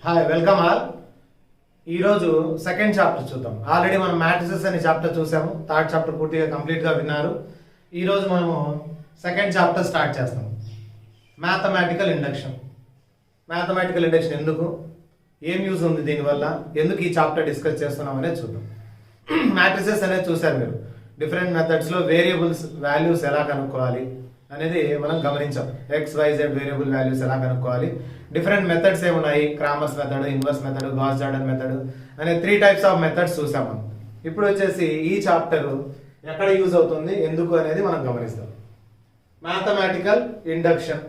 Hi welcome all. ఈరోజు second chapter చూద్దాం. Already మనం మ్యాట్రిసెస్ అనే చాప్టర్ చూసాము. థర్డ్ చాప్టర్ పూర్తిగా కంప్లీట్గా విన్నారు. ఈరోజు మనము సెకండ్ చాప్టర్ స్టార్ట్ చేస్తాం. Mathematical induction. మ్యాథమెటికల్ ఇండక్షన్ ఎందుకు, ఏం యూజ్ ఉంది దీనివల్ల, ఎందుకు ఈ చాప్టర్ డిస్కస్ చేస్తున్నాం అనేది చూద్దాం. మ్యాట్రిసెస్ అనేది చూసారు మీరు. డిఫరెంట్ మెథడ్స్లో వేరియబుల్స్ వాల్యూస్ ఎలా కనుక్కోవాలి అనేది మనం గమనించాం. X y z variable values ఎలా కనుక్కోవాలి, డిఫరెంట్ మెథడ్స్ ఏమున్నాయి, Cramer's method, inverse method, Gauss Jordan method అనే 3 టైప్స్ ఆఫ్ మెథడ్స్ చూసాం మనం. ఇప్పుడు వచ్చేసి ఈ చాప్టర్ ఎక్కడ యూజ్ అవుతుంది, ఎందుకు అనేది మనం గమనిస్తాం. Mathematical induction.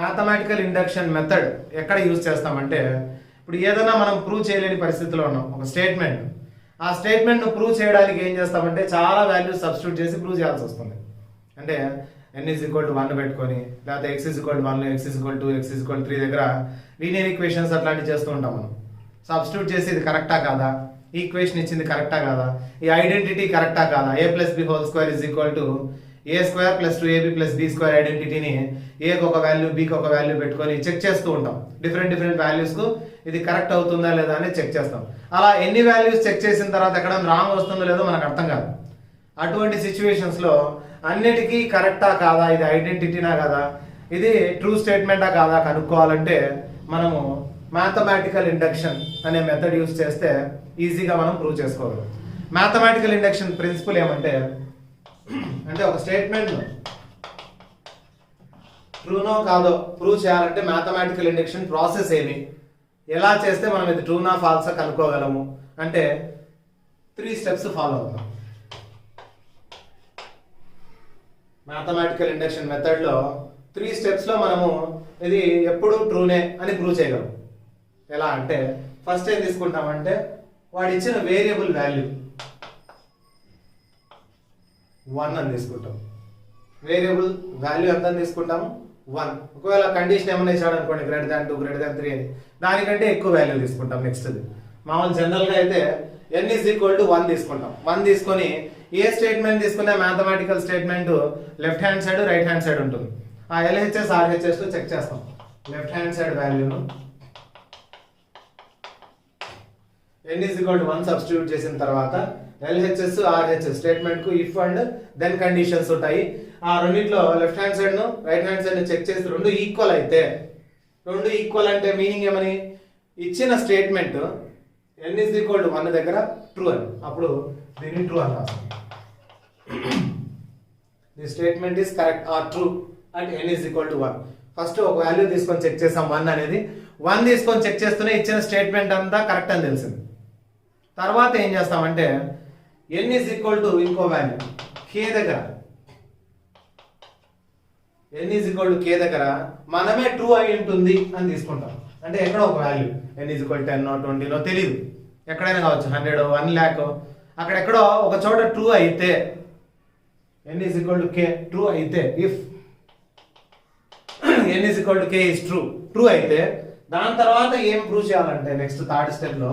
Mathematical induction method ఎక్కడ యూజ్ చేస్తామంటే, ఇప్పుడు ఏదైనా మనం ప్రూవ్ చేయలేని పరిస్థితిలో ఉన్నాం, ఒక స్టేట్మెంట్. ఆ స్టేట్మెంట్ను ప్రూవ్ చేయడానికి ఏం చేస్తామంటే చాలా వాల్యూస్ సబ్స్టిట్యూట్ చేసి ప్రూవ్ చేయాల్సి వస్తుంది. అంటే n is equal to 1 పెట్టుకొని, లేకపోతే x is equal to 1, x is equal to 2, x is equal to 3 దగ్గర లీనియర్ ఈక్వేషన్స్ అట్లాంటివి చేస్తూ ఉంటాం మనం. సబ్స్టిట్యూట్ చేసి ఇది కరెక్టా కాదా, ఈ ఈక్వేషన్ ఇచ్చింది కరెక్టా కాదా, ఈ ఐడెంటిటీ కరెక్టా కాదా, a plus B whole square is equal to A square plus 2ab plus B square ఐడెంటిటీని ఏకి ఒక వాల్యూ బికి ఒక వాల్యూ పెట్టుకొని చెక్ చేస్తూ ఉంటాం. డిఫరెంట్ వాల్యూస్కు ఇది కరెక్ట్ అవుతుందా లేదా అని చెక్ చేస్తాం. అలా ఎన్ని వాల్యూస్ చెక్ చేసిన తర్వాత ఎక్కడ రాంగ్ వస్తుందో లేదో మనకు అర్థం కాదు. అటువంటి సిచ్యువేషన్స్లో అన్నిటికీ కరెక్టా కాదా, ఇది ఐడెంటిటీనా కాదా, ఇది ట్రూ స్టేట్మెంటా కాదా కనుక్కోవాలంటే మనము మ్యాథమెటికల్ ఇండక్షన్ అనే మెథడ్ యూజ్ చేస్తే ఈజీగా మనం ప్రూవ్ చేసుకోగలం. మ్యాథమెటికల్ ఇండక్షన్ ప్రిన్సిపల్ ఏమంటే, అంటే ఒక స్టేట్మెంట్ ట్రూనో కాదో ప్రూవ్ చేయాలంటే మ్యాథమెటికల్ ఇండక్షన్ ప్రాసెస్ ఏమి, ఎలా చేస్తే మనం ఇది ట్రూనా ఫాల్సా కనుక్కోగలము అంటే 3 స్టెప్స్ ఫాలో అవుతాం. మ్యాథమెటికల్ ఇండక్షన్ మెథడ్లో 3 స్టెప్స్లో మనము ఇది ఎప్పుడు ట్రూనే అని ప్రూవ్ చేయగలం. ఎలా అంటే, ఫస్ట్ ఏం తీసుకుంటామంటే వాడు ఇచ్చిన వేరియబుల్ వాల్యూ 1 అని తీసుకుంటాం. వేరియబుల్ వాల్యూ ఎంత అని తీసుకుంటాము, 1. ఒకవేళ కండిషన్ ఏమైనా ఇచ్చాడు అనుకోండి, గ్రేటర్ దాన్ 2, గ్రేటర్ దాన్ 3 అని, దానికంటే ఎక్కువ వాల్యూ తీసుకుంటాం. నెక్స్ట్ మామూలు జనరల్గా అయితే n is equal to 1 తీసుకుంటాం. 1 తీసుకొని ఏ స్టేట్మెంట్ తీసుకునే mathematical statement left hand side right hand side ఉంటుంది. ఆ LHS RHS తో చెక్ చేస్తాం. లెఫ్ట్ హ్యాండ్ సైడ్ వాల్యూను n is equal to 1 substitute చేసిన తర్వాత LHS RHS స్టేట్మెంట్ కు ఇఫ్ అండ్ దెన్ కండిషన్స్ ఉంటాయి. ఆ రెండిట్లో లెఫ్ట్ హ్యాండ్ సైడ్ ను రైట్ హ్యాండ్ సైడ్ ను చెక్ చేసి రెండు ఈక్వల్ అయితే, రెండు ఈక్వల్ అంటే మీనింగ్ ఏమని, ఇచ్చిన statement n is equal to 1 దగ్గర ట్రూ అని, అప్పుడు దీన్ని ట్రూ అని రాస్తాం. The statement is correct or true and n is equal to 1. First ఒక వాల్యూ తీసుకొని చెక్ చేసాం 1 అనేది. 1 తీసుకొని చెక్ చేస్తూనే ఇచ్చిన స్టేట్మెంట్ అంతా కరెక్ట్ అని తెలిసింది. తర్వాత ఏం చేస్తామంటే n is equal to ఇంకో వాల్యూ k దగ్గర, n is equal to k దగ్గర మనమే ట్రూ అయి ఉంటుంది అని తీసుకుంటాం. అంటే ఎక్కడ ఒక value n is equal to 10 20 తెలియదు, ఎక్కడైనా కావచ్చు, 100 1 lakh, అక్కడెక్కడో ఒక చోట ట్రూ అయితే n is equal to k true అయితే, if n is equal to k is true అయితే దాని తర్వాత ఏం ప్రూవ్ చేయాలంటే నెక్స్ట్ థర్డ్ స్టెప్ లో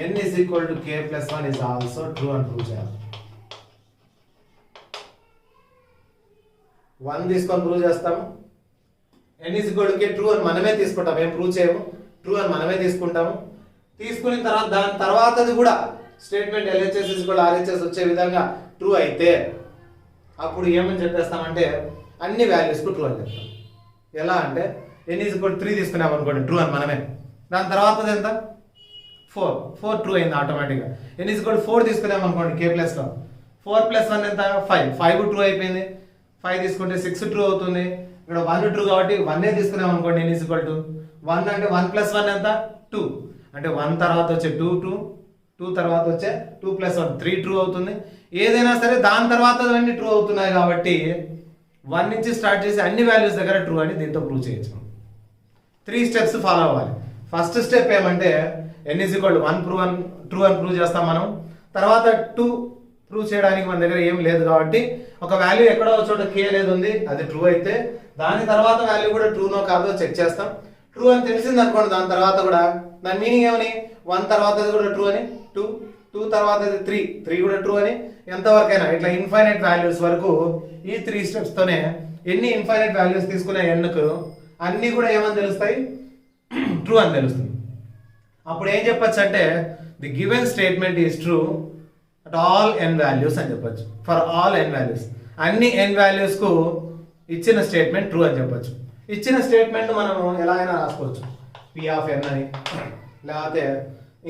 n is equal to k plus 1 is also true అని ప్రూవ్ చేయాలి. 1 తీసుకొని ప్రూవ్ చేస్తాము. n is equal to k true అని మనమే తీసుకుంటాం, ఏం ప్రూవ్ చేయము, ట్రూ అని మనమే తీసుకుంటాము. తీసుకున్న తర్వాత దాని తర్వాతది కూడా స్టేట్మెంట్ LHS RHS వచ్చే విధంగా ట్రూ అయితే అప్పుడు ఏమని చెప్పేస్తామంటే అన్ని వాల్యూస్కు ట్రూ అని చెప్తాం. ఎలా అంటే n is equal to 3 తీసుకున్నాం అనుకోండి, ట్రూ అని మనమే. దాని తర్వాతది ఎంత 4 ట్రూ అయింది ఆటోమేటిక్గా. n is equal to 4 తీసుకున్నాం అనుకోండి k ప్లస్ 1, 4 ప్లస్ 1 ఎంత 5 ట్రూ అయిపోయింది. 5 తీసుకుంటే 6 ట్రూ అవుతుంది. ఇక్కడ 1 ట్రూ కాబట్టి 1 తీసుకున్నాం అనుకోండి, n is equal to 1 అంటే 1 ప్లస్ 1 ఎంత 2, అంటే 1 తర్వాత వచ్చే 2 తర్వాత వచ్చే 2 ప్లస్ 1 3 ట్రూ అవుతుంది. ఏదైనా సరే దాని తర్వాత అన్ని ట్రూ అవుతున్నాయి కాబట్టి 1 నుంచి స్టార్ట్ చేసి అన్ని వాల్యూస్ దగ్గర ట్రూ అని దీంతో ప్రూవ్ చేయొచ్చు. 3 స్టెప్స్ ఫాలో అవ్వాలి. ఫస్ట్ స్టెప్ ఏమంటే n is equal to 1 true అని ప్రూవ్ చేస్తాం మనం. తర్వాత 2 ప్రూవ్ చేయడానికి మన దగ్గర ఏం లేదు కాబట్టి ఒక వాల్యూ ఎక్కడో ఒక చోట k అనేది ఉంది, అది ట్రూ అయితే దాని తర్వాత వాల్యూ కూడా ట్రూనో కాదో చెక్ చేస్తాం. ట్రూ అని తెలిసింది అనుకోండి, దాని తర్వాత కూడా దాని మీనింగ్ ఏమని, 1 తర్వాత కూడా ట్రూ అని, 2 తర్వాత 3 కూడా ట్రూ అని, ఎంతవరకైనా ఇట్లా ఇన్ఫైనైట్ వాల్యూస్ వరకు ఈ 3 స్టెప్స్ తోనే ఎన్ని ఇన్ఫైనైట్ వాల్యూస్ తీసుకునే n కు అన్ని కూడా ఏమని తెలుస్తాయి, ట్రూ అని తెలుస్తుంది. అప్పుడు ఏం చెప్పొచ్చు అంటే the given statement is true at all n values అని చెప్పొచ్చు. ఫర్ ఆల్ n వాల్యూస్, అన్ని n వాల్యూస్ కు ఇచ్చిన స్టేట్మెంట్ ట్రూ అని చెప్పొచ్చు. ఇచ్చిన స్టేట్మెంట్ మనం ఎలా అయినా రాసుకోవచ్చు, p ఆఫ్ n అని, లేకపోతే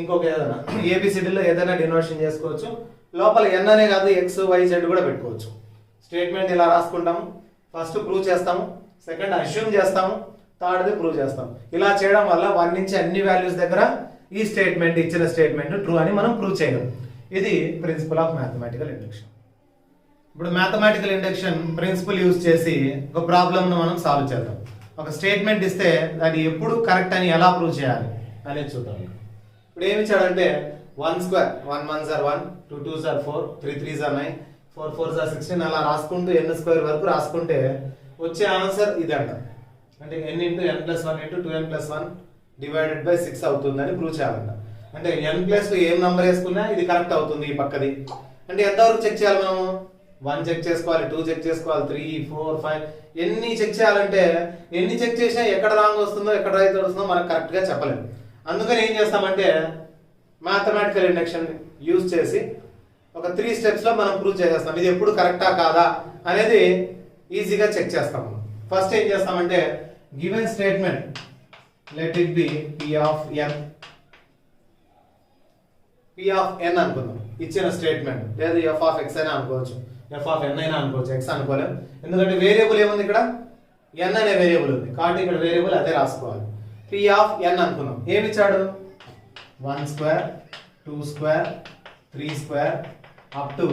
ఇంకొక ఏదైనా ఏబిసిడిలో ఏదైనా డినోషన్ చేసుకోవచ్చు. లోపల n అనే కాదు x y z కూడా పెట్టుకోవచ్చు. స్టేట్మెంట్ ఇలా రాసుకుంటాము, ఫస్ట్ ప్రూవ్ చేస్తాము, సెకండ్ అస్యూమ్ చేస్తాము, థర్డ్ది ప్రూవ్ చేస్తాం. ఇలా చేయడం వల్ల 1 నుంచి అన్ని వాల్యూస్ దగ్గర ఈ స్టేట్మెంట్, ఇచ్చిన స్టేట్మెంట్ ట్రూ అని మనం ప్రూవ్ చేయగలం. ఇది ప్రిన్సిపల్ ఆఫ్ మ్యాథమెటికల్ ఇండక్షన్. ఇప్పుడు మ్యాథమెటికల్ ఇండక్షన్ ప్రిన్సిపల్ యూజ్ చేసి ఒక ప్రాబ్లమ్ను మనం సాల్వ్ చేద్దాం. ఒక స్టేట్మెంట్ ఇస్తే అది ఎప్పుడు కరెక్ట్ అని ఎలా ప్రూవ్ చేయాలి అనేది చూద్దాం. ఇప్పుడు ఏమి ఇచ్చాడంటే 1 square 1 1 sir 1 2 2 sir 4 3 3 sir 9 4 4 sir 16 అలా రాసుకుంటూ n స్క్వేర్ వరకు రాసుకుంటే వచ్చే ఆన్సర్ ఇదంట. అంటే n into n plus 1 into 2n plus 1 divided by 6 అవుతుందని ప్రూవ్ చేయాలంట. అంటే n ప్లస్ ఏం నంబర్ వేసుకున్నా ఇది కరెక్ట్ అవుతుంది ఈ పక్కది. అంటే ఎంతవరకు చెక్ చేయాలి మనము? 1 చెక్ చేసుకోవాలి, 2 చెక్ చేసుకోవాలి, 3 4 5 ఎన్ని చెక్ చేయాలంటే ఎన్ని చెక్ చేసినా ఎక్కడ రాంగ్ వస్తుందో ఎక్కడ రైట్ వస్తుందో మనకు కరెక్ట్గా చెప్పలేము. అందుకని ఏం చేస్తామంటే మ్యాథమెటికల్ ఇండక్షన్ యూజ్ చేసి ఒక 3 స్టెప్స్లో మనం ప్రూవ్ చేసేస్తాం. ఇది ఎప్పుడు కరెక్టా కాదా అనేది ఈజీగా చెక్ చేస్తాం. ఫస్ట్ ఏం చేస్తామంటే given statement let it be p of n, p of n అనుకుందాం. ఇచ్చిన స్టేట్మెంట్ లేదా f ఆఫ్ x అయినా అనుకోవచ్చు, f ఆఫ్ n అయినా అనుకోవచ్చు, x అనుకోలేం. ఎందుకంటే వేరియబుల్ ఏముంది ఇక్కడ, n అనే వేరియబుల్ ఉంది కాబట్టి ఇక్కడ వేరియబుల్ అదే రాసుకోవాలి. p ఆఫ్ n అనుకుందాం. ఏమి ఇచ్చాడు? 1 square 2 square 3 square up to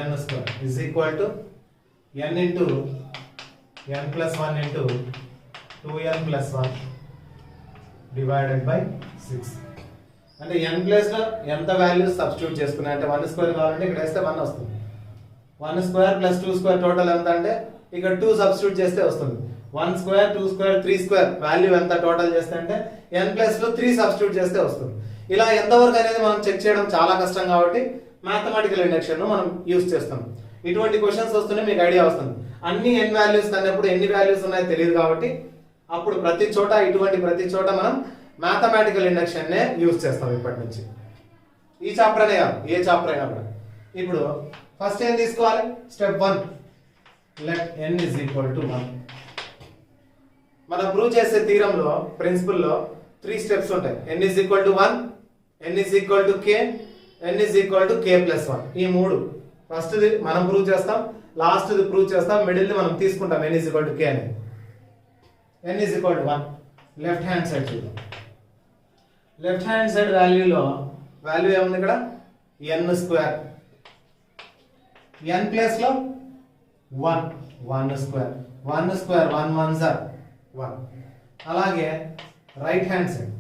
n square is equal to n into n plus 1 into 2n plus 1 divided by 6. అంటే n ప్లస్ లో ఎంత వాల్యూస్ సబ్స్టిట్యూట్ చేసుకున్నా అంటే 1 స్క్వేర్ కావాలంటే ఇక్కడ వేస్తే 1 వస్తుంది. 1 స్క్వేర్ ప్లస్ 2 స్క్వేర్ టోటల్ ఎంత అంటే ఇక్కడ 2 సబ్స్టిట్యూట్ చేస్తే వస్తుంది. 1 స్క్వేర్ 2 స్క్వేర్ 3 స్క్వేర్ వాల్యూ ఎంత టోటల్ చేస్తే అంటే n ప్లస్ లో 3 సబ్స్టిట్యూట్ చేస్తే వస్తుంది. ఇలా ఎంతవరకు అనేది మనం చెక్ చేయడం చాలా కష్టం కాబట్టి మ్యాథమెటికల్ ఇండక్షన్ మనం యూజ్ చేస్తాం. ఇటువంటి క్వశ్చన్స్ వస్తూనే మీకు ఐడియా వస్తుంది. అన్ని n వాల్యూస్ కన్నప్పుడు ఎన్ని వాల్యూస్ ఉన్నాయో తెలియదు కాబట్టి అప్పుడు ప్రతి చోట మనం మ్యాథమెటికల్ ఇండక్షన్ నే యూజ్ చేస్తాం ఇప్పటి నుంచి. ఈ చాప్టర్ అనే కాదు, ఏ చాప్టర్ అయినా కూడా. ఇప్పుడు ఫస్ట్ ఏం తీసుకోవాలి? Step 1 let n is equal to 1. మనం ప్రూవ్ చేసే థీరంలో ప్రిన్సిపల్లో 3 స్టెప్స్ ఉంటాయి. n is equal to 1, n is equal to k, n is equal to k plus 1. ఈ 3 ఫస్ట్ది మనం ప్రూవ్ చేస్తాం, లాస్ట్ది ప్రూవ్ చేస్తాం, మిడిల్ది మనం తీసుకుంటాం n is equal to k అని. n is equal to 1. Left hand side చూద్దాం. లెఫ్ట్ హ్యాండ్ సైడ్ వాల్యూలో వాల్యూ ఏముంది ఇక్కడ? n స్క్వేర్, n ప్లస్ లో 1 స్క్వేర్ 1 స్క్వేర్ 1 1 సార్ 1. అలాగే రైట్ హ్యాండ్ సైడ్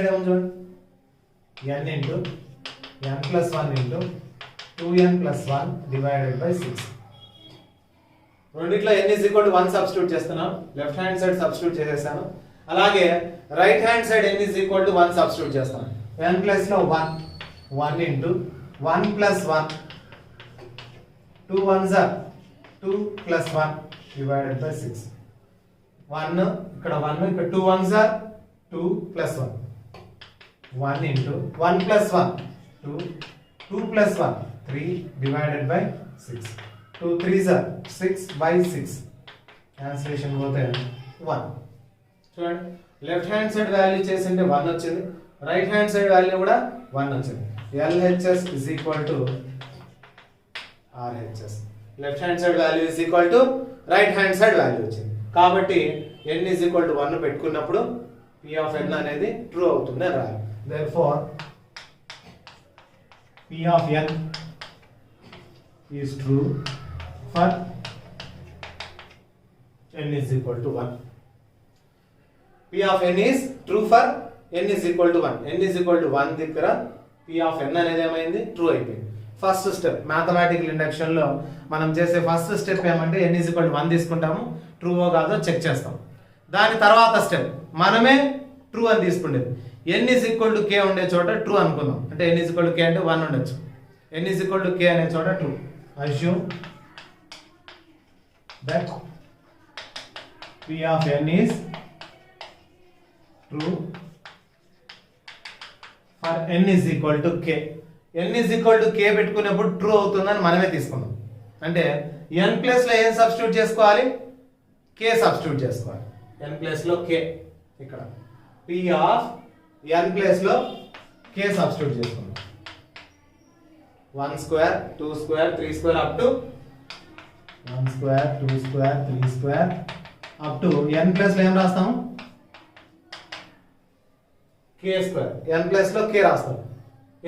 ఏముంది చూడండి, n into n plus 1 into 2n plus 1 divided by 6. రెండిట్లో n is equal to 1 substitute చేస్తున్నాం, left hand side substitute చేసేసాను. అలాగే right hand side n is equal to 1 substitute చేస్తాను. n plus లో 1 into 1 plus 1 2 1s are 2 plus 1 divided by 6. 1 ఇక్కడ 1 ఇక్కడ 2 1s are 2 plus 1. 1 into 1 plus 1 2 plus 1 3 divided by 6. 2 3s are 6 by 6. Cancellation పోతే 1. చూడండి, left hand side value చేసింటే 1 వచ్చింది, right hand side value కూడా 1 వచ్చింది. LHS is equal to RHS. Left hand side value is equal to right hand side value వచ్చింది. కాబట్టి n is equal to 1 పెట్టుకున్నప్పుడు p of n అనేది true అవుతుంది అని రాయాలి. Therefore p of n is true for n is equal to 1. p of n is true for n is equal to 1. n is equal to 1 దగ్గర p of n అనేది ఏమైంది? True అయిపోయింది. First step mathematical induction లో మనం చేసే first step ఏమంటే n is equal to 1 తీసుకుంటాము, ట్రూవో కాదో చెక్ చేస్తాం. దాని తర్వాత స్టెప్ మనమే ట్రూ అని తీసుకుండేది. n is equal to k ఉండే చోట ట్రూ అనుకుందాం. అంటే n is equal to k అంటే 1 ఉండొచ్చు. n is equal to k అనే చోట true. Assume that p of n is true for n is equal to k. n is equal to k పెట్టుకున్నప్పుడు true అవుతుందని మనమే తీసుకున్నాం. అంటే n ప్లస్ లో ఏం సబ్స్టిట్యూట్ చేసుకోవాలి, k సబ్స్టిట్యూట్ చేసుకోవాలి. n ప్లస్ లో k, ఇక్కడ p ఆఫ్ n ప్లస్ లో k సబ్స్టిట్యూట్ చేసుకున్నాం. 1 square 2 square 3 square up to 1 square 2 square 3 square up to n plus లో ఏం రాస్తాం, k స్క్వేర్. n ప్లస్ లో k రాస్తాం.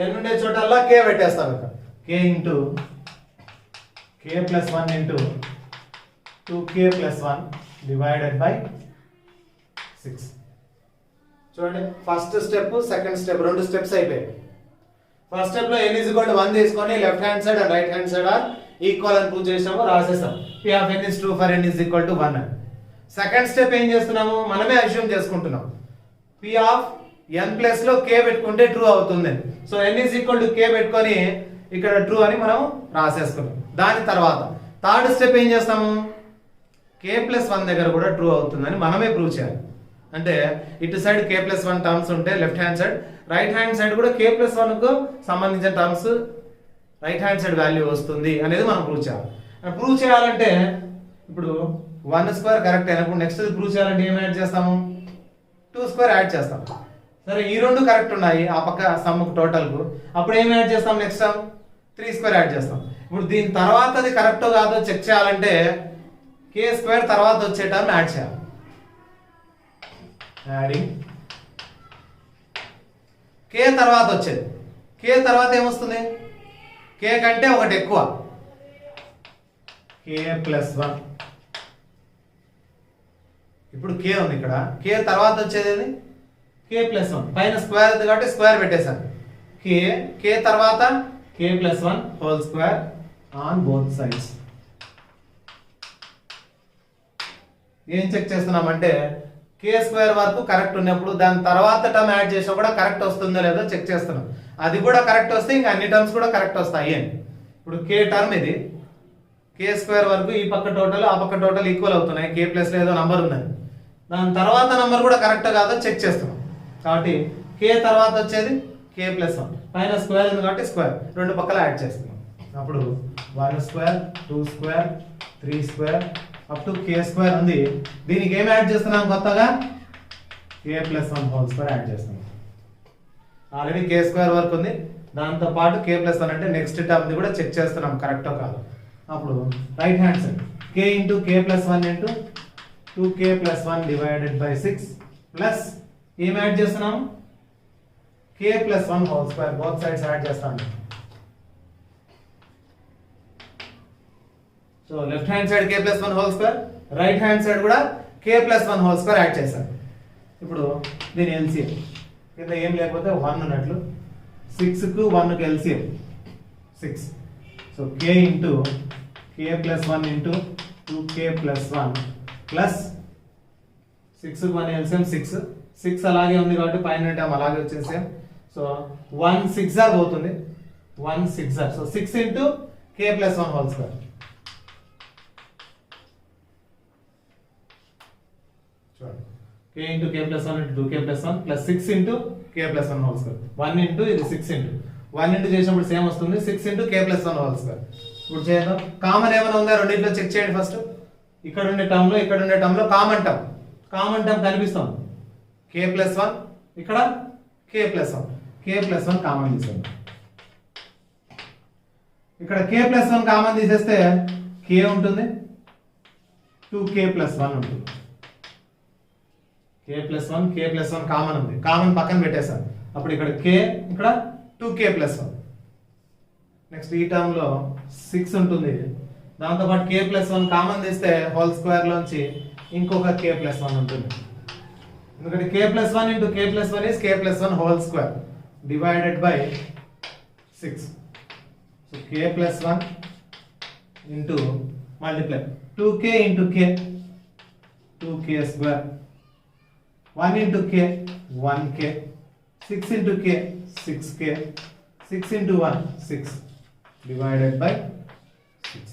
n ఉండే చోటల్లా k పెట్టేస్తాం. ఇక్కడ k into k plus 1 into 2k plus 1 divided by 6. చూడండి, ఫస్ట్ స్టెప్ సెకండ్ స్టెప్ రెండు స్టెప్స్ అయిపోయాయి. ఫస్ట్ స్టెప్ లో n is equal to 1 తీసుకొని left hand side and right hand side are equal అని prove చేసాము, రాసేసాం. p of n is true for n is equal to 1 అని. Second step ఏం చేస్తున్నాము, మనమే అస్యూమ్ చేసుకుంటున్నాం. p ఆఫ్ n ప్లస్ లో k పెట్టుకుంటే ట్రూ అవుతుంది. So n is equal to k పెట్టుకొని ఇక్కడ ట్రూ అని మనం రాసేసుకున్నాం. దాని తర్వాత థర్డ్ స్టెప్ ఏం చేస్తాము, k ప్లస్ 1 దగ్గర కూడా ట్రూ అవుతుందని మనమే ప్రూవ్ చేయాలి. అంటే ఇటు సైడ్ k ప్లస్ 1 టర్మ్స్ ఉంటే left hand side, right hand side కూడా k ప్లస్ 1 కు సంబంధించిన terms right hand side value వస్తుంది అనేది మనం ప్రూవ్ చేయాలి. ప్రూవ్ చేయాలంటే ఇప్పుడు 1 స్క్వేర్ కరెక్ట్ అయినప్పుడు నెక్స్ట్ ప్రూవ్ చేయాలంటే ఏం యాడ్ చేస్తాము, 2 స్క్వేర్ యాడ్ చేస్తాం. సరే, ఈ రెండు కరెక్ట్ ఉన్నాయి ఆ పక్క సమ్ టోటల్ కు, అప్పుడు ఏం యాడ్ చేస్తాం, నెక్స్ట్ 3 స్క్వేర్ యాడ్ చేస్తాం. ఇప్పుడు దీని తర్వాత అది కరెక్ట్ కాదో చెక్ చేయాలంటే k స్క్వేర్ తర్వాత వచ్చే టర్మ్ యాడ్ చేయాలి. యాడింగ్ k తర్వాత వచ్చేది, k తర్వాత ఏమొస్తుంది, k కంటే ఒకటి ఎక్కువ, k ప్లస్ 1. ఇప్పుడు k ఉంది ఇక్కడ, k తర్వాత వచ్చేది k ప్లస్ 1. పైన స్క్వేర్ ఉంది కాబట్టి స్క్వేర్ పెట్టేశాను. k తర్వాత k plus 1 whole square on both sides. ఏం చెక్ చేస్తున్నామంటే k స్క్వేర్ వరకు కరెక్ట్ ఉన్నప్పుడు దాని తర్వాత టర్మ్ యాడ్ చేసినా కూడా కరెక్ట్ వస్తుందో లేదో చెక్ చేస్తున్నాం. అది కూడా కరెక్ట్ వస్తే ఇంకా అన్ని టర్మ్స్ కూడా కరెక్ట్ వస్తాయి అని. ఇప్పుడు k టర్మ్ ఇది, k స్క్వేర్ వరకు ఈ పక్క టోటల్ ఆ పక్క టోటల్ ఈక్వల్ అవుతున్నాయి, k ప్లస్ లో ఏదో నంబర్ ఉన్నది. దాని తర్వాత నంబర్ కూడా కరెక్ట్ కాదో చెక్ చేస్తున్నాం. కాబట్టి k తర్వాత వచ్చేది k ప్లస్ 1, పైన స్క్వేర్ ఉంది కాబట్టి స్క్వేర్ రెండు పక్కల యాడ్ చేస్తున్నాం. అప్పుడు 1 square 2 square 3 square up to k square ఉంది. దీనికి ఏం యాడ్ చేస్తున్నాం, కొత్తగా k plus 1 whole square yard చేస్తున్నాం. ఆల్రెడీ k స్క్వేర్ వరకు ఉంది, దాంతో పాటు k ప్లస్ 1 అంటే నెక్స్ట్ టర్మ్ ది కూడా చెక్ చేస్తున్నాం కరెక్టో కాదో. అప్పుడు right hand side k into k plus 1 into 2k plus 1 divided by 6 plus ఏం యాడ్ చేస్తున్నాం, k plus 1 whole square both sides add చేస్తాం. So left hand side k plus 1 whole square, right hand side కూడా k plus 1 whole square yard చేశాం. ఇప్పుడు దీని LCM కింద ఏం లేకపోతే 1 ఉన్నట్లు, 6 కు 1 కు LCM 6. So k into k plus 1 into 2k plus 1 plus 6 కు 1 ఎల్సిఎం 6. 6 అలాగే ఉంది కాబట్టి పైన టర్మ్ అలాగే వచ్చేసాం. సో 1 6 పోతుంది, 1 6 so 6 into k plus 1 whole square. చూడండి, k into k plus 1 into 2k plus 1 plus 6 into k plus 1 whole square. 1 into ఇది 6 ఇంటూ 1 ఇంటూ చేసినప్పుడు సేమ్ వస్తుంది, 6 into k plus 1 whole square. ఇప్పుడు చేద్దాం, కామన్ ఏమైనా ఉందా రెండింటిలో చెక్ చేయండి. ఫస్ట్ ఇక్కడ ఉండే టర్మ్ లో ఇక్కడ ఉండే టర్మ్ లో కామన్ టర్మ్ కనిపిస్తుంది, k ప్లస్ 1 ఇక్కడ k plus 1, k plus 1 common తీసేద్దాం. ఇక్కడ k ప్లస్ 1 కామన్ తీసేస్తే k ఉంటుంది, 2k ప్లస్ 1 ఉంటుంది. k ప్లస్ 1 కామన్ ఉంది, కామన్ పక్కన పెట్టేసాను. అప్పుడు ఇక్కడ k ఇక్కడ 2k ప్లస్ 1. నెక్స్ట్ ఈ టర్మ్ లో 6 ఉంటుంది, దాంతో పాటు k ప్లస్ 1 కామన్ తీస్తే హోల్ స్క్వేర్ లోంచి ఇంకొక k ప్లస్ 1 ఉంటుంది. ఎందుకంటే k plus 1 into k plus 1 is k plus 1 whole square divided by 6. So k plus 1 into multiply 2k into k 2k square, 1 into k 1k, 6 into k 6k, 6 into 1 6 divided by 6.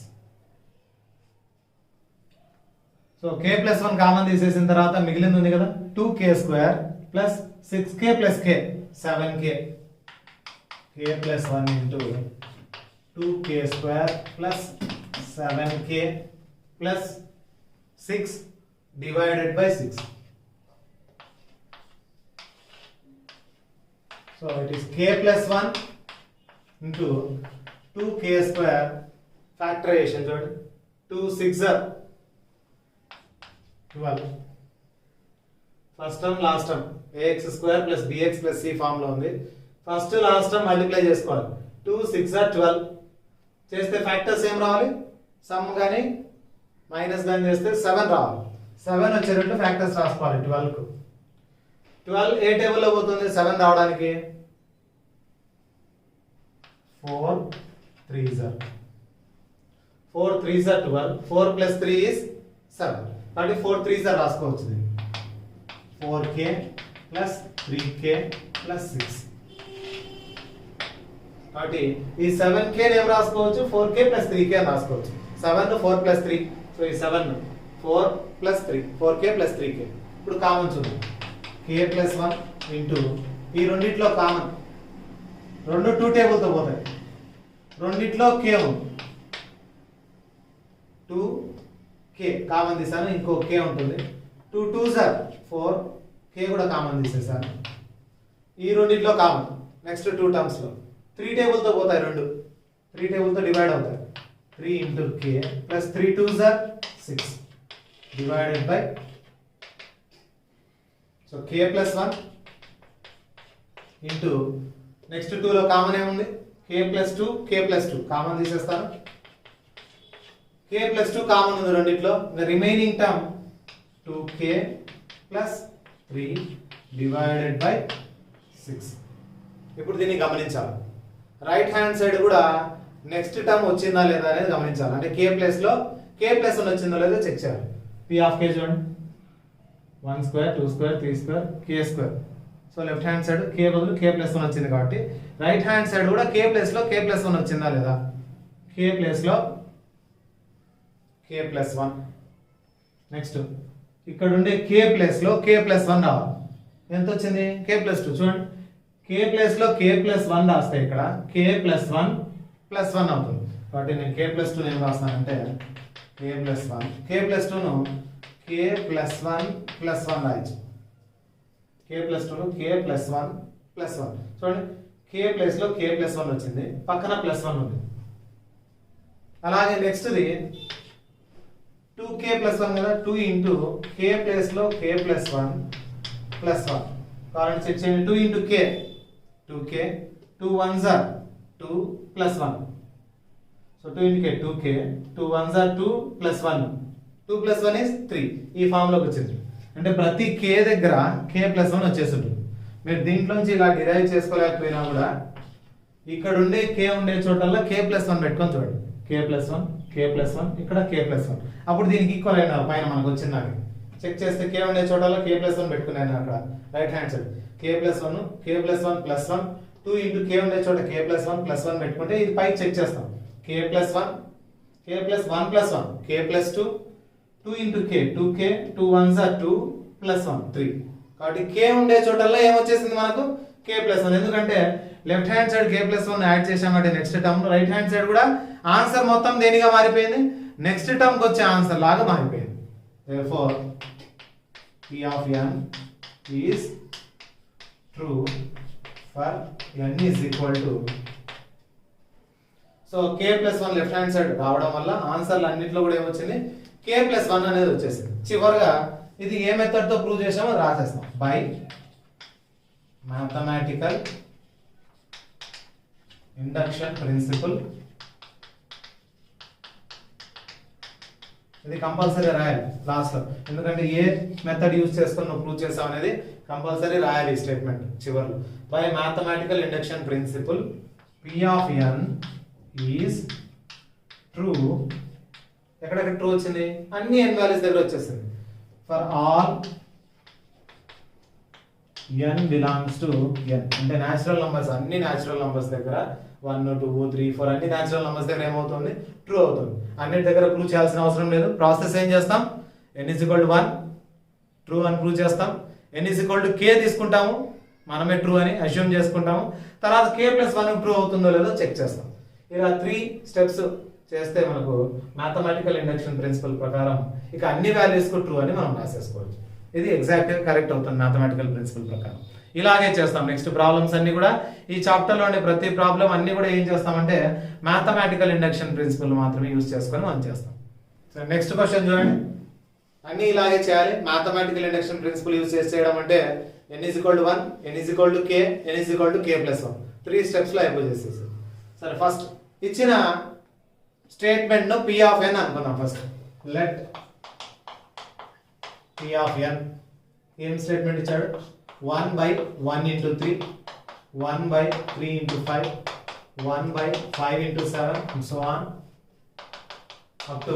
So k plus 1 common తీసేసిన తర్వాత మిగిలింది ఉంది కదా 2k square plus 6k plus k 7k k plus 1 into 2k square plus 7k plus 6 divided by 6. So it is k plus 1 into 2k square factorization. 2 6 are 12. First term last term ax square plus bx plus c form లో ఉంది. First last term multiply చేసుకోవాలి. 2 6 are 12 చేస్తే factors ఏం రావాలి, some గాని minus గాని చేస్తే 7 రావాలి. 7 వచ్చేటట్టు ఫ్యాక్టర్స్ రాసుకోవాలి 12 కు. 12 ఏ టేబుల్ లో పోతుంది 7 రావడానికి? 4 3s are 12. 4 plus 3 is 7. కాబట్టి 4 3s are రాసుకోవచ్చు. 4k plus 3k plus 6. కాబట్టి ఈ 7k ఏం రాసుకోవచ్చు, 4k plus 3k రాసుకోవచ్చు. 7 4 plus 3, సో ఈ 7 4 plus 3 4k plus 3k. ఇప్పుడు కామన్ చూద్దాం. k plus 1 ఇంటూ ఈ రెండిట్లో కామన్, రెండు 2 టేబుల్ తో పోతాయి. రెండిట్లో k ఉంది, 2k కామన్ తీసాను, ఇంకో k ఉంటుంది. 2 2s are 4, k కూడా కామన్ తీసేసాను. ఈ రెండిట్లో కామన్. నెక్స్ట్ 2 టర్మ్స్ లో 3 టేబుల్ తో పోతాయి, రెండు 3 టేబుల్ తో డివైడ్ అవుతాయి. 3 into k plus 3 2s are 6 divided by, so k plus 1 into next 2 లో కామన్ ఏముంది, k plus 2 k plus 2 common తీసేస్తాను. k plus 2 కామన్ ఉంది రెండిట్లో. Remaining term 2k plus 3 divided by 6. ఇప్పుడు దీన్ని గమనించాలి. రైట్ హ్యాండ్ సైడ్ కూడా నెక్స్ట్ టర్మ్ వచ్చిందా లేదా అనేది గమనించాలి. అంటే k ప్లేస్ లో k ప్లస్ 1 వచ్చిందో లేదో చెక్ చేయాలి. p ఆఫ్ k చూడండి, 1 square 2 square 3 square k square. So left hand side k బదులు k ప్లస్ 1 వచ్చింది కాబట్టి రైట్ హ్యాండ్ సైడ్ కూడా k ప్లేస్ లో k ప్లస్ 1 వచ్చిందా లేదా, k ప్లేస్ లో k ప్లస్ 1. నెక్స్ట్ ఇక్కడ ఉండే k ప్లేస్ లో k ప్లస్ 1 రావాలి. ఎంత వచ్చింది, k ప్లస్ 2. చూడండి k ప్లేస్ లో k ప్లస్ 1 రాస్తే ఇక్కడ k ప్లస్ 1 ప్లస్ 1 అవుతుంది. కాబట్టి నేను k ప్లస్ 2 ఏం రాస్తానంటే k ప్లస్ 1, k ప్లస్ 2 ను k ప్లస్ 1 ప్లస్ 1 రాయొచ్చు. k ప్లస్ 2 ను k ప్లస్ 1 ప్లస్ 1. చూడండి k ప్లేస్ లో k ప్లస్ 1 వచ్చింది, పక్కన ప్లస్ 1 ఉంది. అలాగే నెక్స్ట్ ది 2k ప్లస్ 1 కదా, 2 ఇంటూ k ప్లేస్ లో k ప్లస్ 1 ప్లస్ 1. కావాలంటే చెక్ చేయండి. 2 into k 2k, 2 1s are 2 plus 1. So 2 into k 2k, 2 1s are 2 plus 1. 2 plus 1 is 3. ఈ ఫామ్ లోకి వచ్చింది. అంటే ప్రతి k దగ్గర k plus 1 వచ్చేస్తుంది. మీరు దీంట్లోంచి ఇలా డిరైవ్ చేసుకోలేకపోయినా కూడా ఇక్కడ ఉండే k ఉండే చోటల్లో k plus 1 పెట్టుకొని చూడండి. k plus 1 k plus 1 ఇక్కడ k plus 1. అప్పుడు దీనికి ఈక్వల్ అయిన పైన మనకు వచ్చింది. చెక్ చేస్తే k ఉండే చోటల్లో k plus 1 పెట్టుకున్నాను అక్కడ right hand side. k plus 1 k plus 1 plus 1, 2 into k ఉండే చోట k plus 1 plus 1 పెట్టుకుంటే ఇది పైకి చెక్ చేస్తాం. k plus 1 k plus 1 plus 1 k plus 2 2 into k 2k, 2 1s are 2 plus 1 3. కాబట్టి k ఉండే చోటల్లో ఏమొచ్చేసింది మనకు k plus 1. ఎందుకంటే left hand side k plus 1 add చేసామంటే next term right hand side కూడా ఆన్సర్ మొత్తం దేనిగా మారిపోయింది, నెక్స్ట్ టర్మ్ కి వచ్చే ఆన్సర్ లాగా మారిపోయింది. therefore p of n is true for n is equal to, so k plus 1 left hand side రావడం వల్ల ఆన్సర్లు అన్నిట్లో కూడా ఏమొచ్చింది k plus 1 అనేది వచ్చేసింది. చివరిగా ఇది ఏ మెథడ్ తో ప్రూవ్ చేసామో రాసేస్తాం. By mathematical induction principle. ఇది కంపల్సరీ రాయాలి లాస్ట్ లో, ఎందుకంటే ఏ మెథడ్ యూజ్ చేసుకొని నువ్వు ప్రూవ్ చేసావు అనేది కంపల్సరీ రాయాలి ఈ స్టేట్మెంట్ చివరిలో. By mathematical induction principle p of n is true. ఎక్కడెక్కడ ట్రూ వచ్చింది, అన్ని n వాల్యూస్ దగ్గర వచ్చేసింది. For all n belongs to n, అంటే న్యాచురల్ నంబర్స్, అన్ని న్యాచురల్ నంబర్స్ దగ్గర 1 2 3 4 అన్ని న్యాచురల్ నంబర్స్ దగ్గర ఏమవుతుంది, ట్రూ అవుతుంది. అన్నిటి దగ్గర ప్రూవ్ చేయాల్సిన అవసరం లేదు. ప్రాసెస్ ఏం చేస్తాం, n is equal to 1 true అని ప్రూవ్ చేస్తాం. n ఈజ్ ఈక్వల్ టు కే తీసుకుంటాము, మనమే ట్రూ అని అస్యూమ్ చేసుకుంటాము. తర్వాత k ప్లస్ 1 ట్రూ అవుతుందో లేదో చెక్ చేస్తాం. ఇలా 3 స్టెప్స్ చేస్తే మనకు మ్యాథమెటికల్ ఇండక్షన్ ప్రిన్సిపల్ ప్రకారం ఇక అన్ని వాల్యూస్ కు ట్రూ అని మనం రాసేసుకోవచ్చు. ఇది ఎగ్జాక్ట్ గా కరెక్ట్ అవుతుంది మ్యాథమెటికల్ ప్రిన్సిపల్ ప్రకారం. ఇలాగే చేస్తాం నెక్స్ట్ ప్రాబ్లమ్స్ అన్ని కూడా. ఈ చాప్టర్ లోని ప్రతి ప్రాబ్లం అన్ని కూడా ఏం చేస్తామంటే మ్యాథమెటికల్ ఇండక్షన్ ప్రిన్సిపల్ మాత్రమే యూజ్ చేసుకొని మనం చేస్తాం. సో నెక్స్ట్ క్వశ్చన్ చూడండి. అన్ని ఇలాగే చేయాలి. మ్యాథమెటికల్ ఇండక్షన్ ప్రిన్సిపల్ యూజ్ చేసి చేయడం అంటే n is equal to 1, n is equal to k, n is equal to k plus 1. 3 steps లో అయిపోయేసేసి. సరే ఫస్ట్ ఇచ్చిన స్టేట్మెంట్ ను p of n అనుకున్నాం. First let p of n ఏం స్టేట్మెంట్ ఇచ్చాడు? 1 by 1 into 3, 1 by 3 into 5, 1 by 5 into 7 and so on up to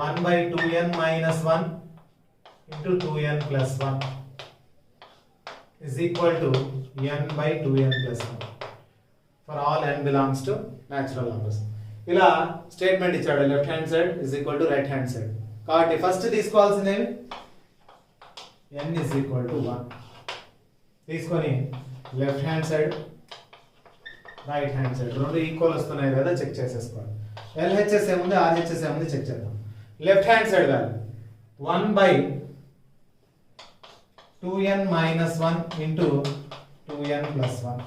1 by 2n minus 1 into 2n plus 1 is equal to n by 2n plus 1 for all n belongs to natural numbers. ఇలా statement ఇచ్చాడు. Left hand side is equal to right hand side. కాబట్టి first తీసుకోవాల్సింది n is equal to 1 తీసుకొని left hand side right hand side రెండు equal వస్తున్నాయి కదా check చేసేసుకోవాలి. LHS ఏముంది RHS ఏముంది చెక్ చేద్దాం. Left hand side value 1 by 2n minus 1 into 2n plus 1.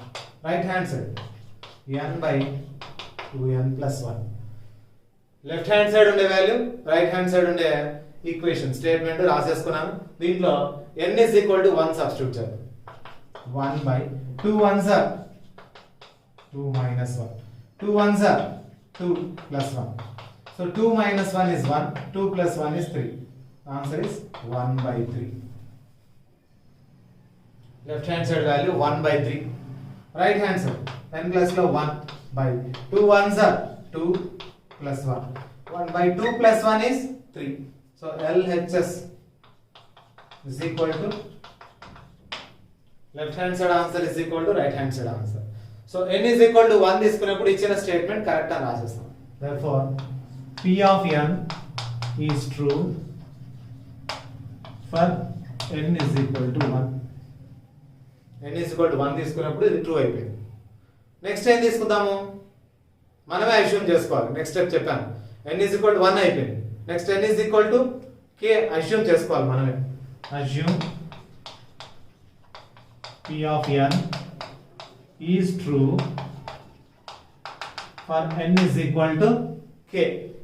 Right hand side n by 2n plus 1. Left hand side ఉండే value right hand side ఉండే equation statement రాసేసుకున్నాను. దీంట్లో n is equal to 1 substitute చేద్దాం. 1 by 2 1s are 2 minus 1. 2 1s are 2 plus 1. So 2 minus 1 is 1. 2 plus 1 is 3. Answer is 1 by 3. Left hand side value 1 by 3. Right hand side n plus లో 1 by 2 1s are 2 plus 1. 1 by 2 plus 1 is 3. So LHS is equal to left hand side answer is equal to right hand side answer. So n is equal to 1 తీసుకున్నప్పుడు ఇచ్చిన statement correct అని రాసేస్తాం. Therefore P of n is true for n is equal to 1. n is equal to 1 తీసుకున్నప్పుడు ఇది true అయిపోయింది. Next ఏం తీసుకుందాము? మనమే assume చేసుకోవాలి. నెక్స్ట్ స్టెప్ చెప్పాను. n is equal to 1 అయిపోయింది. Next n is equal to k assume చేసుకోవాలి మనమే. Assume P of n is true for n is equal to k.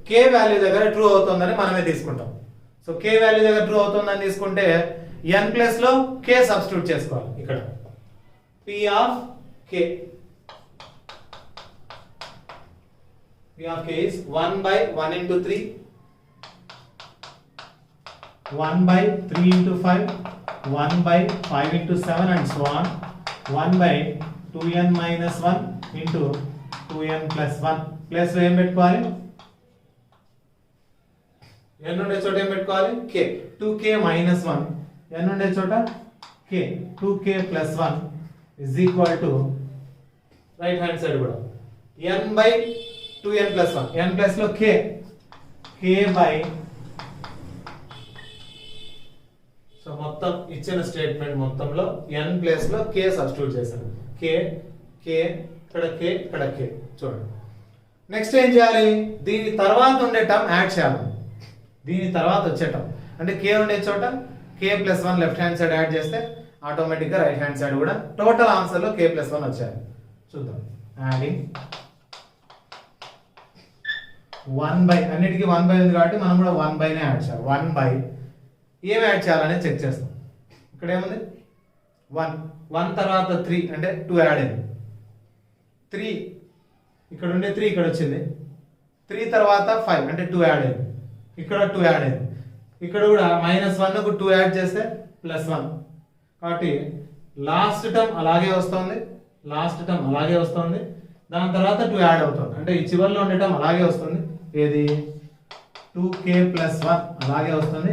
k value దగ్గర ట్రూ అవుతుందని మనమే తీసుకుంటాం. సో k వాల్యూ దగ్గర true అవుతుందని తీసుకుంటే n ప్లస్ లో k సబ్స్టిట్యూట్ చేసుకోవాలి. ఇక్కడ P of k is 1 by 1 into 3, 1 by 3 into 5, 1 by 5 into 7 and so on, 1 by 2n minus 1 into 2n plus 1 plus లో ఏం పెట్టుకోవాలి? n ఉండే చోట ఏం పెట్టుకోవాలి? k. 2k minus 1 n ఉండే చోట k. 2k plus 1 is equal to right hand side కూడా n by 2n plus 1. n plus లో k. k by సో మొత్తం ఇచ్చిన స్టేట్మెంట్ మొత్తంలో n ప్లేస్ లో k సబ్స్టిట్యూట్ చేశాను. k ఇక్కడ k ఇక్కడ k చూడండి. నెక్స్ట్ ఏం చేయాలి? దీని తర్వాత ఉండే టర్మ్ యాడ్ చేయాలి. దీని తర్వాత వచ్చే టర్మ్ అంటే k ఉండే చోట k plus 1 left hand side add చేస్తే ఆటోమేటిక్ గా రైట్ హ్యాండ్ సైడ్ కూడా టోటల్ ఆన్సర్ లో k ప్లస్ 1 వచ్చాయి. చూద్దాం. యాడింగ్ 1 by అన్నిటికీ 1 by ఉంది కాబట్టి మనం కూడా 1 by నే యాడ్ చేయాలి. 1 by ఏం యాడ్ చేయాలనేది చెక్ చేస్తాం. ఇక్కడ ఏముంది? 1 తర్వాత 3 అంటే 2 యాడ్ అయింది. 3 ఇక్కడ ఉండే 3 ఇక్కడ వచ్చింది. 3 తర్వాత 5 అంటే 2 యాడ్ అయింది. ఇక్కడ 2 యాడ్ అయింది. ఇక్కడ కూడా -1 కు 2 యాడ్ చేస్తే +1. కాబట్టి లాస్ట్ టర్మ్ అలాగే వస్తుంది. దాని తర్వాత 2 యాడ్ అవుతుంది. అంటే ఈ చివరిలో ఉండే టర్మ్ అలాగే వస్తుంది. ఏది? 2k plus 1 అలాగే వస్తుంది.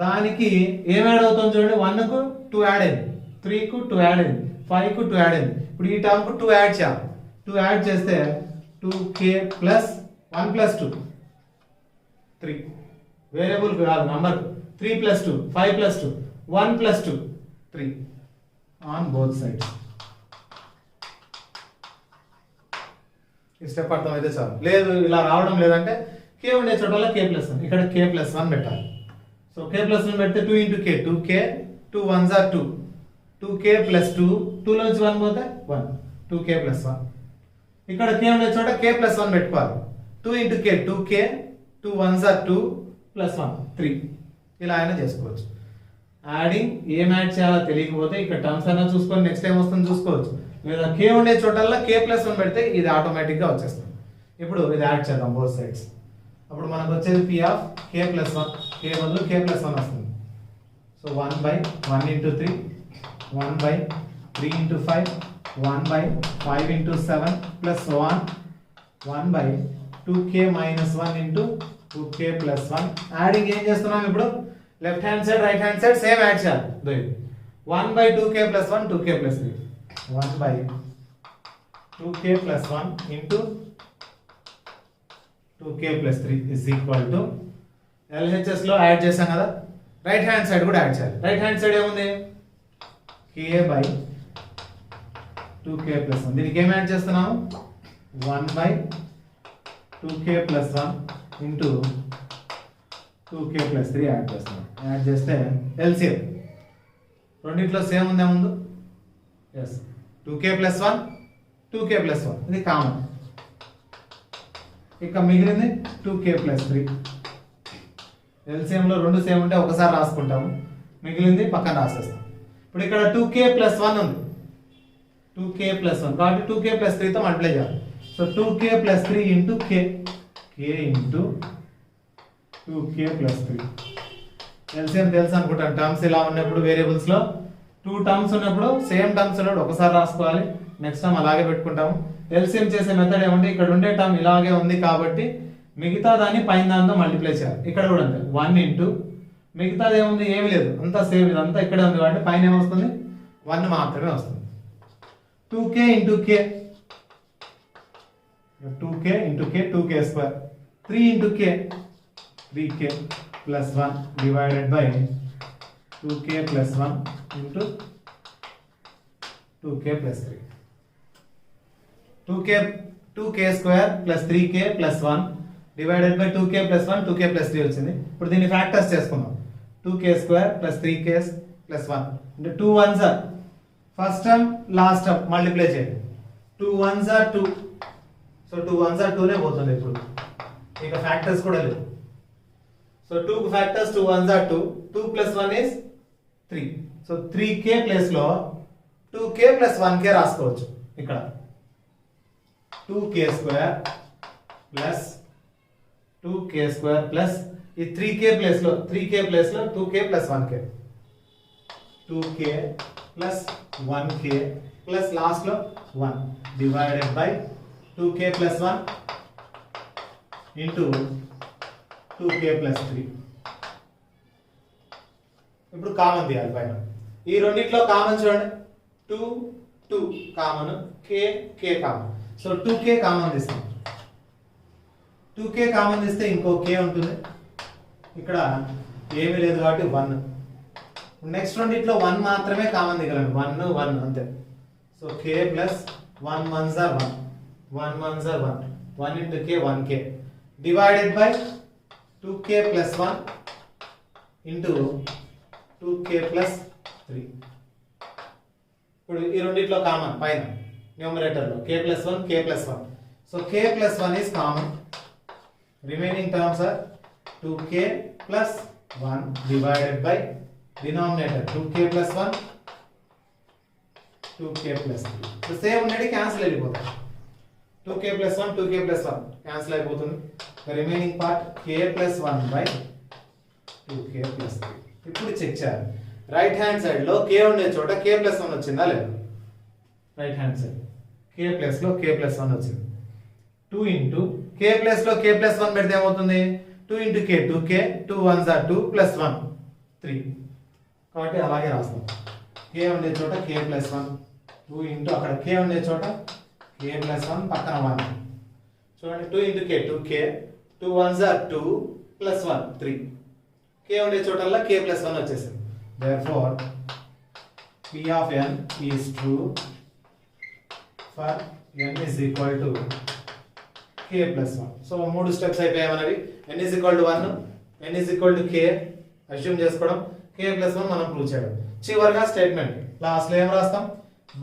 దానికి ఏం యాడ్ అవుతుంది చూడండి. 1 కు 2 యాడ్ అయింది, 3 కు 2 యాడ్ అయింది, 5 కు 2 యాడ్ అయింది. ఇప్పుడు ఈ టర్మ్ కు 2 యాడ్ చేయాలి. 2 యాడ్ చేస్తే 2k plus 1 plus 2 3 వేరియబుల్ కాదు number. 3 plus 2 5 plus 2 1 plus 2 3 on both sides. ఈ స్టెప్ అర్థమైతే చాలు. లేదు ఇలా రావడం లేదంటే k ఉండే చోటలో k+1, ఇక్కడ k+1 పెట్టాలి. సో k+1 పెడితే 2 into k, 2k, 2 1s are 2, 2k plus 2, 2 లోంచి 1 పోతే 1, 2k plus 1. ఇక్కడ k ఉండే చోట k+1 పెట్టుకోవాలి. 2 into k, 2k, 2 1s are 2 plus 1, 3. ఇలా అయినా చేసుకోవచ్చు. యాడింగ్ ఏం యాడ్ చేయాలో తెలియకపోతే ఇక్కడ టర్మ్స్ అయినా చూసుకొని నెక్స్ట్ టైం వస్తుంది చూసుకోవచ్చు. లేదా k ఉండే చోటల్లో k+1 పెడితే ఇది ఆటోమేటిక్గా వచ్చేస్తుంది. ఇప్పుడు ఇది యాడ్ చేద్దాం బోత్ సైడ్స్. అప్పుడు మనకు వచ్చేది p of k+1, k బదులు k+1 వస్తుంది. So 1/1 into 3, 1/3 into 5, 1/5 into 7 plus so on, 1/2k minus 1 into 2k plus 1. Adding ఏం చేస్తున్నాం ఇప్పుడు? Left hand side right hand side same add చేయాలి. 1/2k plus 1, 2k plus 3, 1/2k plus 1 into 2k plus 3 is equal to LHS లో add చేసాం కదా, right hand side కూడా add చేయాలి. Right hand side ఏముంది? k/2k plus 1. దీనికి ఏం add చేస్తున్నాము? 1/2k plus 1 into 2k plus 3 add చేస్తున్నాం. యాడ్ చేస్తే LCM రెండిట్లో సేమ్ ఉందే ముందు? Yes, 2k plus 1, 2k plus 1 ఇది కామన్. ఇక మిగిలింది 2k plus 3. ఎల్సిఎంలో రెండు సేమ్ ఉంటే ఒకసారి రాసుకుంటాము, మిగిలింది పక్కన రాసేస్తాం. ఇప్పుడు ఇక్కడ 2k plus 1 ఉంది, 2k plus 1 కాబట్టి 2k plus 3తో మల్టిప్లై చేయాలి. So 2k plus 3 into k, k into 2k plus 3. LCM తెలుసు అనుకుంటాను. టర్మ్స్ ఇలా ఉన్నప్పుడు వేరియబుల్స్లో 2 టర్మ్స్ ఉన్నప్పుడు సేమ్ టర్మ్స్ ఉన్నప్పుడు ఒకసారి రాసుకోవాలి, నెక్స్ట్ టైం అలాగే పెట్టుకుంటాము. ఎల్సిఎం చేసే మెథడ్ ఏమంటే ఇక్కడ ఉండే టర్మ్ ఇలాగే ఉంది కాబట్టి మిగతా దాన్ని పైన దాంతో మల్టిప్లై చేయాలి. ఇక్కడ కూడా అంతే, 1 into మిగతాది ఏముంది? ఏమి లేదు, అంతా సేమ్, ఇదంతా ఇక్కడే ఉంది కాబట్టి పైన ఏమొస్తుంది? 1 మాత్రమే వస్తుంది. 2k into k, 2k into k, 2k square. 3 into k, 3k plus 1 divided by 2k plus 1 into 2k plus 3. 2k square plus 3k plus 1 divided by 2k plus 1, 2k plus 3 వచ్చింది. ఇప్పుడు దీన్ని ఫ్యాక్టర్స్ చేసుకుందాం. 2k square plus 3k plus 1 అంటే 2 1s are first term last term multiply చేయండి. 2 1s are 2, so 2 1s are 2నే పోతుంది. ఇప్పుడు ఇక factors కూడా లేవు. So 2 factors 2 1s are 2, 2 plus 1 is 3. So 3k place లో 2k plus 1k రాసుకోవచ్చు. ఇక్కడ 2k square plus 2k square plus ఈ 3k ప్లేస్ లో 2k plus 1k, 2k plus 1k plus last లో 1 divided by 2k plus 1 into 2k plus 3. ఇప్పుడు common తీయాలి పైన. ఈ రెండిట్లో కామన్ చూడండి, 2 2 common, k common. So 2k common తీస్తాం. 2k కామన్ తీస్తే ఇంకో k ఉంటుంది. ఇక్కడ ఏమీ లేదు కాబట్టి 1. నెక్స్ట్ రెండిట్లో 1 మాత్రమే కామన్ దిగలండి, 1 1 అంతే. So k plus 1 1s are 1, 1 1s are 1, 1 into k 1k divided by 2k plus 1 into 2k plus 3. ఇప్పుడు ఈ రెండిట్లో కామన్ పైన న్యూమరేటర్లో k plus 1, k plus 1. So k plus 1 is common. Remaining terms are 2k plus 1 divided by denominator 2k plus 1, 2k plus 3. So same ఉన్నది cancel అయిపోతుంది. 2k plus 1, 2k plus 1 cancel అయిపోతుంది. The remaining part k plus 1 by 2k plus 3. ఇప్పుడు check చేయాలి. Right hand side లో k ఉండే చోట k plus 1 వచ్చిందా లేదా? Right hand side k plus లో k plus 1 వచ్చింది. 2 into k ప్లస్ లో k plus 1 పెడితే ఏమవుతుంది? 2 into k, 2k, 2 1s are 2 plus 1 3. కాబట్టి అలాగే రాస్తాం. k ఉండే చోట k plus 1, 2 into అక్కడ k ఉండే చోట k plus 1 పక్కన 1. చూడండి 2 into k, 2k, 2 1s are 2 plus 1 3. k ఉండే చోటల్లా k plus 1 వచ్చేసింది. Therefore P of n is true for n is equal to k plus 1. So 3 steps అయిపోయాయి మనవి. n is equal to 1, n is equal to k assume చేసుకోవడం, k plus 1 మనం prove చేయడం. చివరిగా statement last లో ఏం రాస్తాం?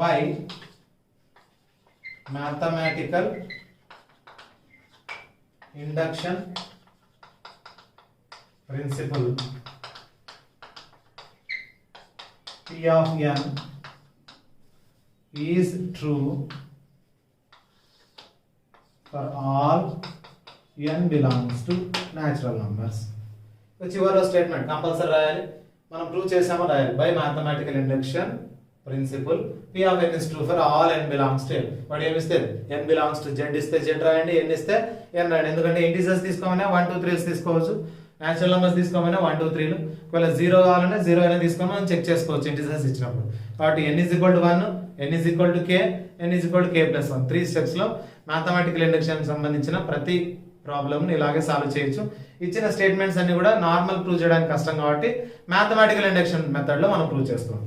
By mathematical induction principle P of n is true for all n belongs to natural numbers. చివరి statement compulsory రాయాలి. మనం ప్రూవ్ చేసామో రాయాలి. By mathematical induction principle P of n is true for all n belongs to n. వాడు ఏమి ఇస్తే n belongs to z ఇస్తే z రాయండి, n ఇస్తే n రాయండి. ఎందుకంటే ఇంటిజర్స్ తీసుకోమన్నా 1 2 3 తీసుకోవచ్చు, న్యాచురల్ నెంబర్స్ తీసుకోమన్నా 1 2 3. ఒకవేళ 0 కావాలంటే 0 అయినా తీసుకొని మనం చెక్ చేసుకోవచ్చు ఇంటిజర్స్ ఇచ్చినప్పుడు. కాబట్టి n is equal to 1, n is equal to k, n is equal to k plus 1. 3 steps లో మ్యాథమెటికల్ ఇండక్షన్ సంబంధించిన ప్రతి ప్రాబ్లమ్ ఇలాగే సాల్వ్ చేయొచ్చు. ఇచ్చిన స్టేట్మెంట్స్ అన్ని కూడా నార్మల్ ప్రూవ్ చేయడానికి కష్టం కాబట్టి మ్యాథమెటికల్ ఇండక్షన్ మెథడ్ లో మనం ప్రూవ్ చేస్తాం.